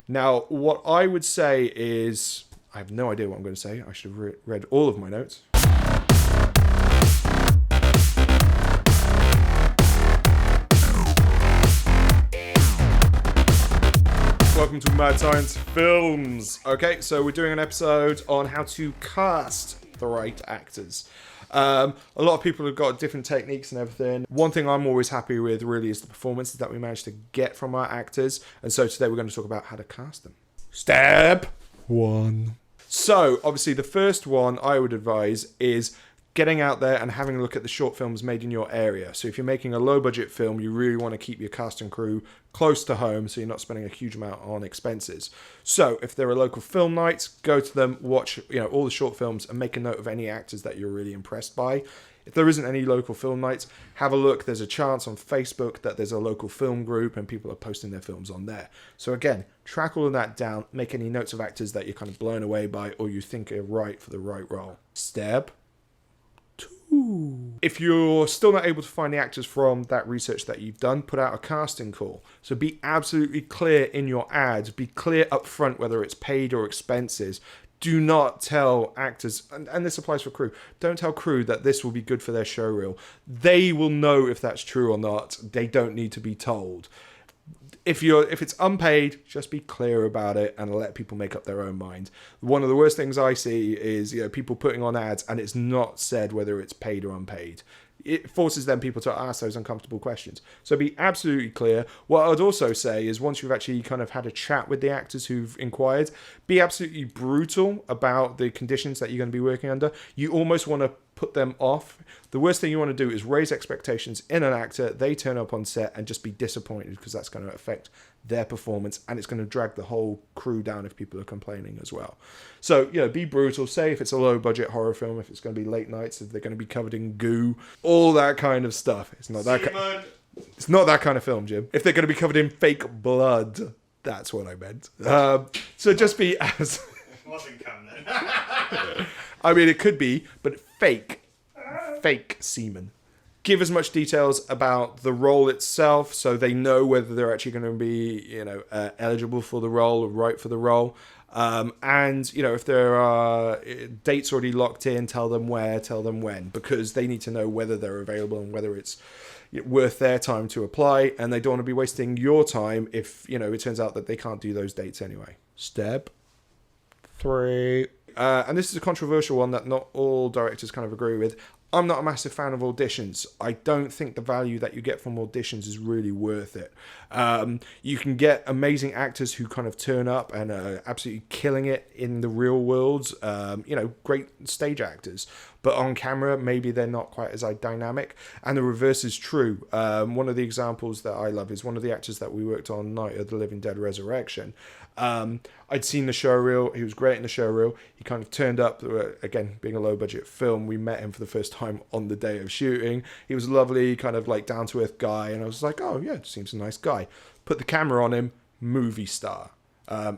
Now, what I would say is, I have no idea what I'm going to say. I should have read all of my notes. Welcome to Mad Science Films. Okay, so we're doing an episode on how to cast the right actors. A lot of people have got different techniques and everything. One thing I'm always happy with really is the performances that we managed to get from our actors. And so today we're going to talk about how to cast them. Step 1. So obviously the first one I would advise is getting out there and having a look at the short films made in your area. So if you're making a low budget film, you really want to keep your cast and crew close to home so you're not spending a huge amount on expenses. So if there are local film nights, go to them, watch all the short films and make a note of any actors that you're really impressed by. If there isn't any local film nights, have a look. There's a chance on Facebook that there's a local film group and people are posting their films on there. So again, track all of that down, make any notes of actors that you're kind of blown away by or you think are right for the right role. Step 2. If you're still not able to find the actors from that research that you've done, put out a casting call. So be absolutely clear in your ads. Be clear up front whether it's paid or expenses. Do not tell actors, and this applies for crew, don't tell crew that this will be good for their show reel. They will know if that's true or not. They don't need to be told. If it's unpaid, just be clear about it and let people make up their own mind. One of the worst things I see is people putting on ads and it's not said whether it's paid or unpaid. It forces them people to ask those uncomfortable questions. So be absolutely clear. What I'd also say is once you've actually kind of had a chat with the actors who've inquired, be absolutely brutal about the conditions that you're going to be working under. You almost want to put them off. The worst thing you want to do is raise expectations in an actor. They turn up on set and just be disappointed because that's going to affect their performance and it's going to drag the whole crew down if people are complaining as well. So, be brutal. Say if it's a low budget horror film, if it's going to be late nights, if they're going to be covered in goo, all that kind of stuff. It's not that kind of film, Jim. If they're going to be covered in fake blood, that's what I meant. So just be as... It wasn't coming. I mean, it could be, but fake semen. Give as much details about the role itself so they know whether they're actually going to be, eligible for the role or right for the role. And if there are dates already locked in, tell them where, tell them when, because they need to know whether they're available and whether it's worth their time to apply. And they don't want to be wasting your time if, it turns out that they can't do those dates anyway. Step 3. And this is a controversial one that not all directors kind of agree with. I'm not a massive fan of auditions. I don't think the value that you get from auditions is really worth it. You can get amazing actors who kind of turn up and are absolutely killing it in the real world. Great stage actors. But on camera, maybe they're not quite as dynamic. And the reverse is true. One of the examples that I love is one of the actors that we worked on Night of the Living Dead Resurrection. I'd seen the showreel. He was great in the showreel. He kind of turned up, again, being a low-budget film. We met him for the first time on the day of shooting. He was a lovely, kind of like down-to-earth guy. And I was like, oh, yeah, seems a nice guy. Put the camera on him, movie star.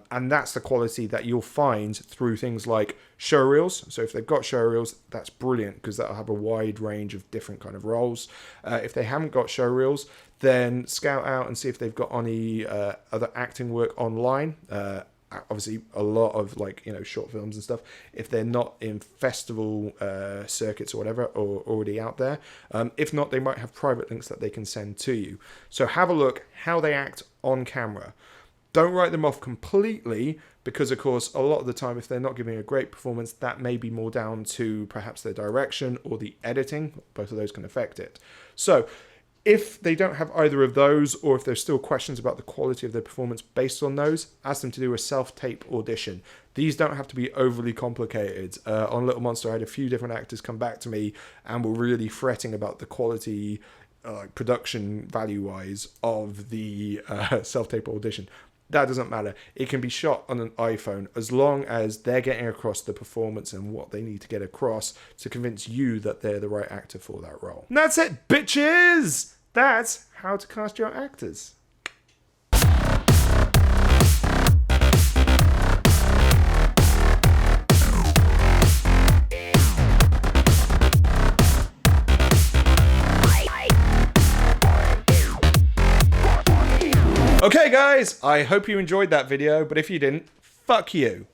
And that's the quality that you'll find through things like showreels. So if they've got showreels, that's brilliant because that'll have a wide range of different kind of roles. If they haven't got showreels, then scout out and see if they've got any other acting work online. Obviously, a lot of short films and stuff. If they're not in festival circuits or whatever, or already out there. If not, they might have private links that they can send to you. So have a look how they act on camera. Don't write them off completely because, of course, a lot of the time, if they're not giving a great performance, that may be more down to perhaps their direction or the editing. Both of those can affect it. So if they don't have either of those, or if there's still questions about the quality of their performance based on those, ask them to do a self-tape audition. These don't have to be overly complicated. On Little Monster, I had a few different actors come back to me and were really fretting about the quality, production value-wise, of the self-tape audition. That doesn't matter. It can be shot on an iPhone as long as they're getting across the performance and what they need to get across to convince you that they're the right actor for that role. And that's it, bitches! That's how to cast your actors. Okay, guys, I hope you enjoyed that video, but if you didn't, fuck you.